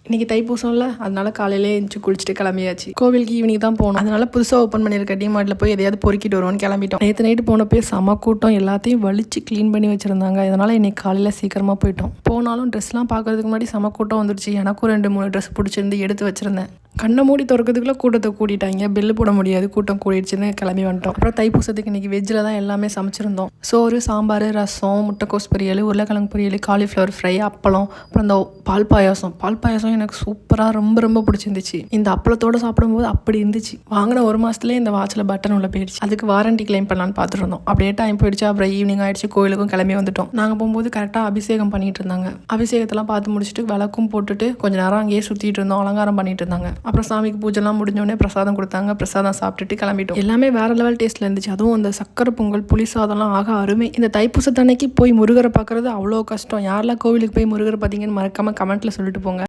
இன்றைக்கி தைப்பூசம்ல, அதனால காலையிலே எழுந்துச்சி குளிச்சுட்டு கிளம்பியாச்சு. கோவிலுக்கு ஈவினிங் தான் போகணும். அதனால புதுசாக ஓப்பன் பண்ணியிருக்க டிமார்ட்டில் போய் எதையாவது பொறுக்கிட்டு வருவோன்னு கிளம்பிட்டோம். நேற்று நைட்டு போனப்போ செம கூட்டம், எல்லாத்தையும் வலிச்சு க்ளீன் பண்ணி வச்சுருந்தாங்க. இதனால் இன்றைக்கி காலையில் சீக்கிரமாக போயிட்டோம். போனாலும் ட்ரெஸ்லாம் பார்க்கறதுக்கு முன்னாடி செம கூட்டம் வந்துடுச்சு. எனக்கும் 2-3 ட்ரெஸ் பிடிச்சிருந்து எடுத்து வச்சுருந்தேன். கண்ணை மூடி திறக்கிறதுக்குள்ளே கூட்டத்தை கூட்டிட்டாங்க. பில்லு போட முடியாது, கூட்டம் கூடிடுச்சுன்னு கிளம்பி வந்துட்டோம். அப்புறம் தைப்பூசத்துக்கு இன்றைக்கி வெஜ்ஜில் தான் எல்லாமே சமைச்சிருந்தோம். சோறு, சாம்பார், ரசம், முட்டைக்கோஸ் பொரியல், உருளைக்கிழங்கு பொரியல், காலிஃப்ளவர் ஃப்ரை, அப்பளம், அப்புறம் இந்த பால் பாயாசம் எனக்கு சூப்பராக ரொம்ப பிடிச்சிருந்துச்சு. இந்த அப்பளத்தோடு சாப்பிடும்போது அப்படி இருந்துச்சு. வாங்கின 1 மாதத்துலேயே இந்த வாட்சில் பட்டன் உள்ள போயிடுச்சு. அதுக்கு வாரண்டி கிளைம் பண்ணலான்னு பார்த்துட்டு இருந்தோம். அப்படியே டைம் போயிடுச்சு. அப்புறம் ஈவினிங் ஆயிடுச்சு. கோயிலுக்கும் கிளம்பி வந்துட்டோம். நாங்கள் போகும்போது கரெக்டாக அபிஷேகம் பண்ணிட்டு இருந்தாங்க. அபிஷேகத்தெல்லாம் பார்த்து முடிச்சுட்டு விளக்கும் போட்டுட்டு கொஞ்சம் நேரம் அங்கேயே சுற்றிட்டு இருந்தோம். அலங்காரம் பண்ணிட்டு இருந்தாங்க. அப்புறம் சாமிக்கு பூஜைலாம் முடிஞ்சோடனே பிரசாதம் கொடுத்தாங்க. பிரசாதம் சாப்பிட்டுட்டு கிளம்பிட்டோம். எல்லாமே வேற லெவல் டேஸ்ட்ல இருந்துச்சு. அதுவும் அந்த சக்கரை பொங்கல், புளி சாதம்லாம் ஆக அருமை. இந்த தைப்பூசத்தன்னைக்கு போய் முருகரை பார்க்கறது அவ்வளோ கஷ்டம். யாரெல்லாம் கோவிலுக்கு போய் முருகரை பார்த்தீங்கன்னு மறக்காம கமெண்ட்ல சொல்லிட்டு போங்க.